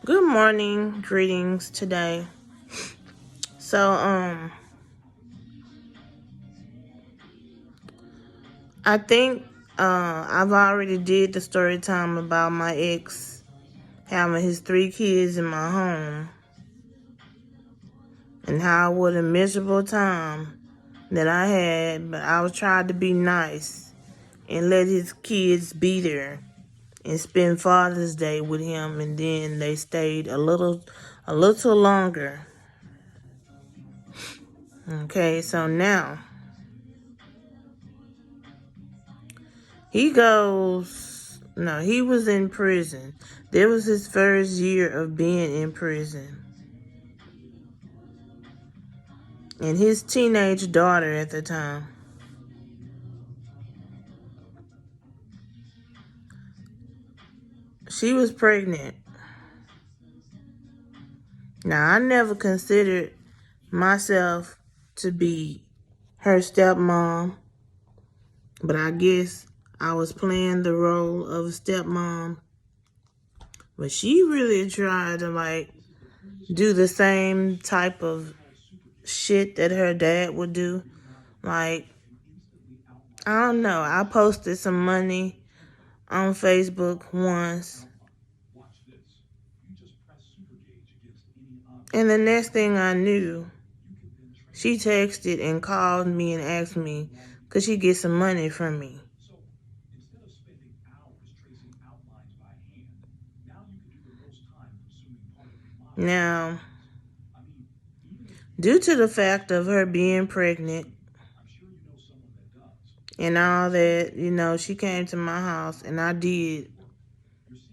Good morning, greetings today. So, I think I've already did the story time about my ex having his 3 kids in my home and how what a miserable time that I had, but I was trying to be nice and let his kids be there and spend Father's Day with him, and then they stayed a little longer. Okay, so now he was in prison. There was his first year of being in prison. And his teenage daughter at the time, she was pregnant. Now, I never considered myself to be her stepmom, but I guess I was playing the role of a stepmom. But she really tried to do the same type of shit that her dad would do. I don't know. I posted some money on Facebook once, and the next thing I knew, she texted and called me and asked me, could she get some money from me? Now, due to the fact of her being pregnant and all that, she came to my house, and I did.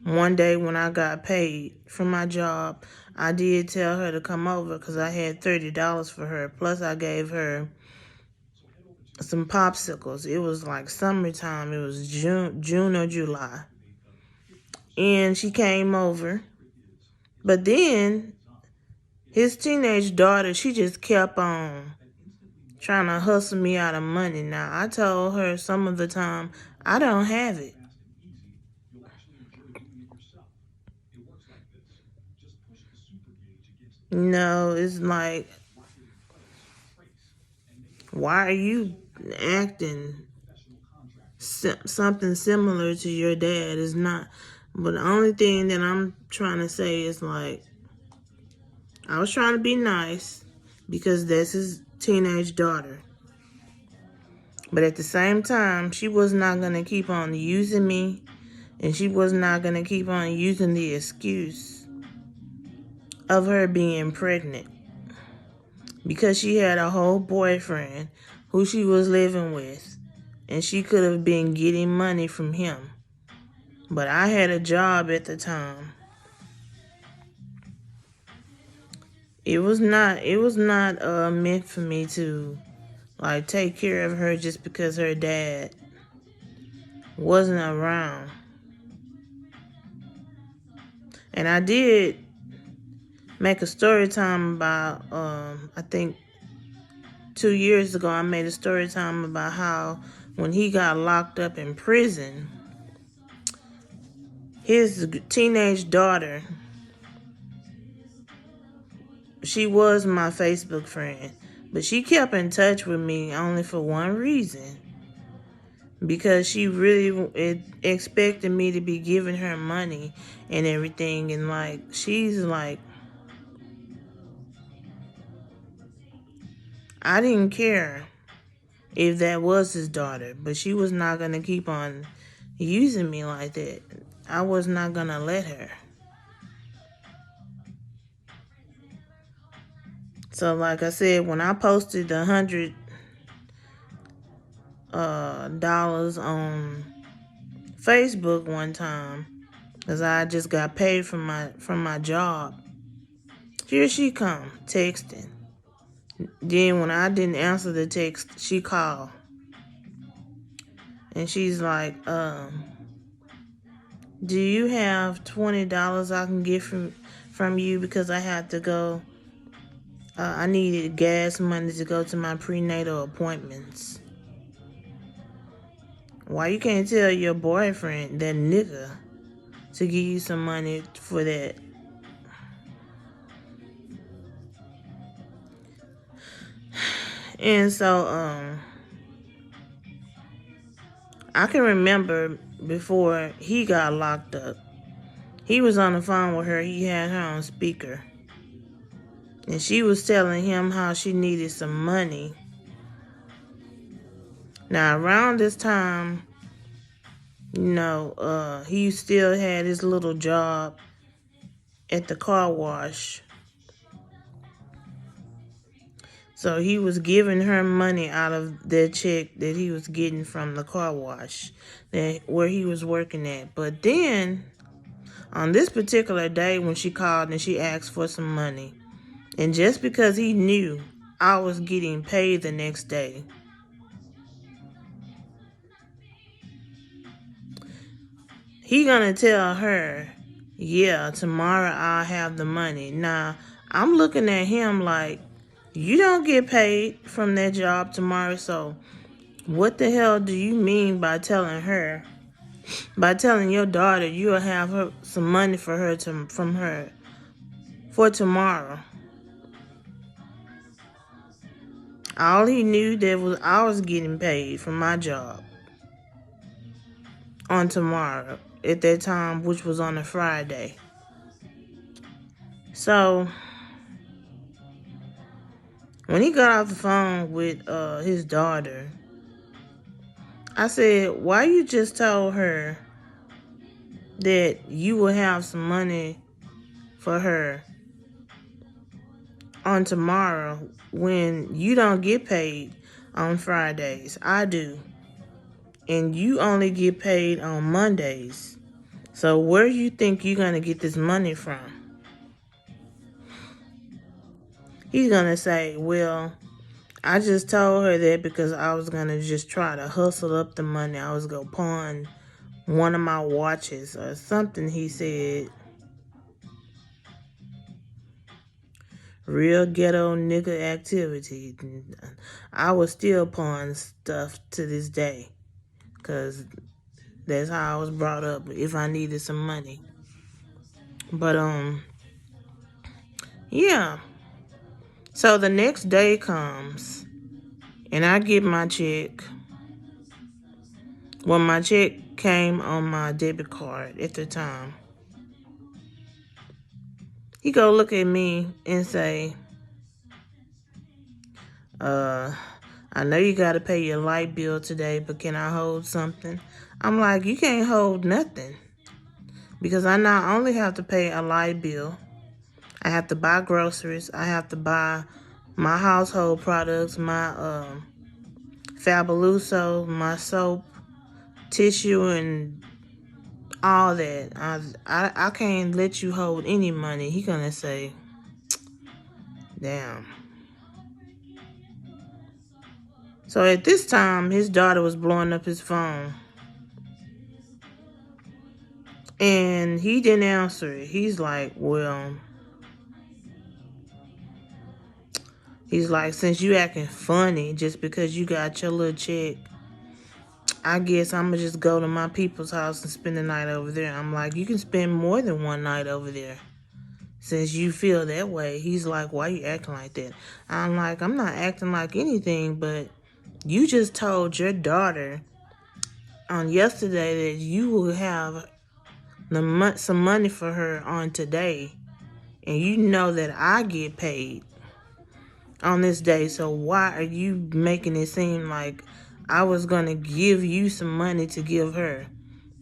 One day when I got paid from my job, I did tell her to come over because I had $30 for her. Plus, I gave her some popsicles. It was like summertime. It was June or July. And she came over. But then his teenage daughter, she just kept on trying to hustle me out of money. Now, I told her some of the time, I don't have it. No, it's like, why are you acting something similar to your dad? Is not. But the only thing that I'm trying to say is I was trying to be nice because that's his teenage daughter. But at the same time, she was not going to keep on using me, and she was not going to keep on using the excuse of her being pregnant because she had a whole boyfriend who she was living with, and she could have been getting money from him. But I had a job at the time. It was not meant for me to take care of her just because her dad wasn't around. And I did make a story time about I think 2 years ago I made a story time about how when he got locked up in prison, his teenage daughter, she was my Facebook friend, but she kept in touch with me only for one reason. Because she really expected me to be giving her money and everything. And she's like, I didn't care if that was his daughter, but she was not going to keep on using me like that. I was not going to let her. So like I said, when I posted $100 dollars on Facebook one time, because I just got paid from my job, here she come texting. Then when I didn't answer the text, she called. And she's like, do you have $20 I can get from you because I have to go? I needed gas money to go to my prenatal appointments. Why you can't tell your boyfriend, that nigga, to give you some money for that? And so, I can remember before he got locked up, he was on the phone with her. He had her on speaker. And she was telling him how she needed some money. Now, around this time, he still had his little job at the car wash. So he was giving her money out of the check that he was getting from the car wash where he was working at. But then, on this particular day when she called and she asked for some money, and just because he knew I was getting paid the next day, he gonna tell her, yeah, tomorrow I'll have the money. Now, I'm looking at him like, you don't get paid from that job tomorrow, so what the hell do you mean by telling your daughter you'll have some money for her from her for tomorrow? All he knew that was I was getting paid from my job on tomorrow at that time, which was on a Friday. So when he got off the phone with his daughter, I said, why you just told her that you will have some money for her on tomorrow when you don't get paid on Fridays? I do. And you only get paid on Mondays. So where do you think you're going to get this money from? He's going to say, well, I just told her that because I was going to just try to hustle up the money. I was going to pawn one of my watches or something, he said. Real ghetto nigga activity. I was still pawn stuff to this day because that's how I was brought up if I needed some money. But, yeah. So the next day comes and I get my check. Well, my check came on my debit card at the time. He go look at me and say, I know you got to pay your light bill today, but can I hold something? I'm like, you can't hold nothing. Because I not only have to pay a light bill, I have to buy groceries, I have to buy my household products, my Fabuloso, my soap, tissue, and all that. I can't let you hold any money. He gonna say, damn. So at this time, his daughter was blowing up his phone. And he didn't answer it. He's like, well, since you acting funny just because you got your little check, I guess I'm going to just go to my people's house and spend the night over there. I'm like, you can spend more than one night over there since you feel that way. He's like, why you acting like that? I'm like, I'm not acting like anything, but you just told your daughter on yesterday that you will have some money for her on today. And you know that I get paid on this day. So why are you making it seem like I was going to give you some money to give her?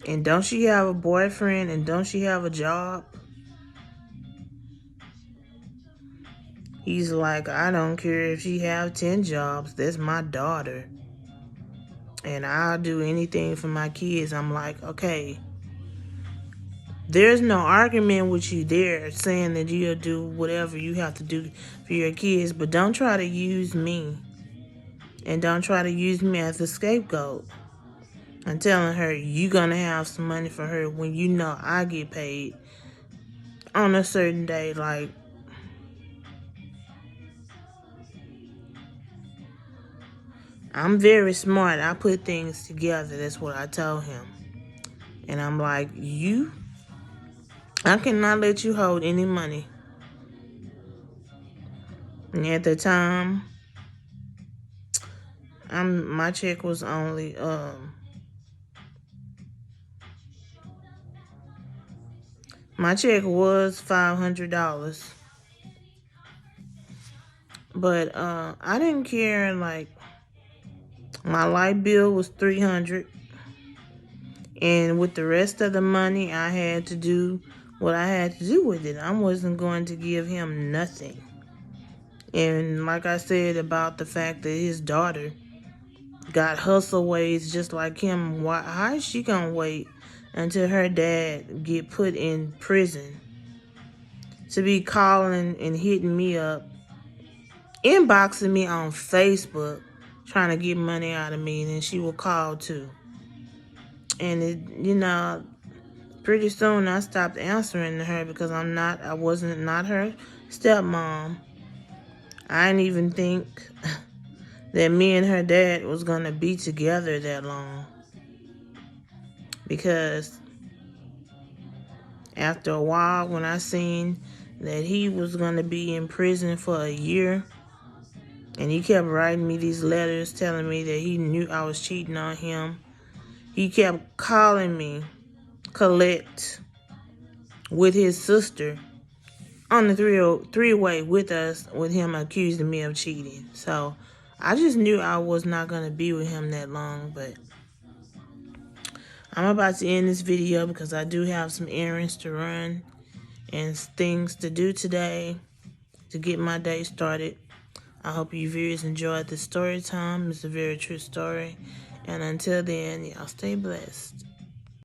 And don't she have a boyfriend? And don't she have a job? He's like, I don't care if she have 10 jobs. That's my daughter. And I'll do anything for my kids. I'm like, okay. There's no argument with you there saying that you'll do whatever you have to do for your kids. But don't try to use me. And don't try to use me as a scapegoat. I'm telling her you gonna have some money for her when you know I get paid on a certain day. Like, I'm very smart. I put things together. That's what I told him. And I'm like, I cannot let you hold any money. And at the time, my check was only my check was $500. But I didn't care. Like, my light bill was $300, and with the rest of the money, I had to do what I had to do with it. I wasn't going to give him nothing. And like I said about the fact that his daughter got hustle ways just like him, how is she gonna wait until her dad get put in prison to be calling and hitting me up, inboxing me on Facebook, trying to get money out of me, and then she will call too. And it, pretty soon I stopped answering to her because I wasn't her stepmom. I didn't even think that me and her dad was gonna be together that long, because after a while, when I seen that he was gonna be in prison for a year, and he kept writing me these letters telling me that he knew I was cheating on him, he kept calling me Colette with his sister on the three-way with him accusing me of cheating. So I just knew I was not going to be with him that long. But I'm about to end this video because I do have some errands to run and things to do today to get my day started. I hope you viewers enjoyed the story time. It's a very true story. And until then, y'all stay blessed.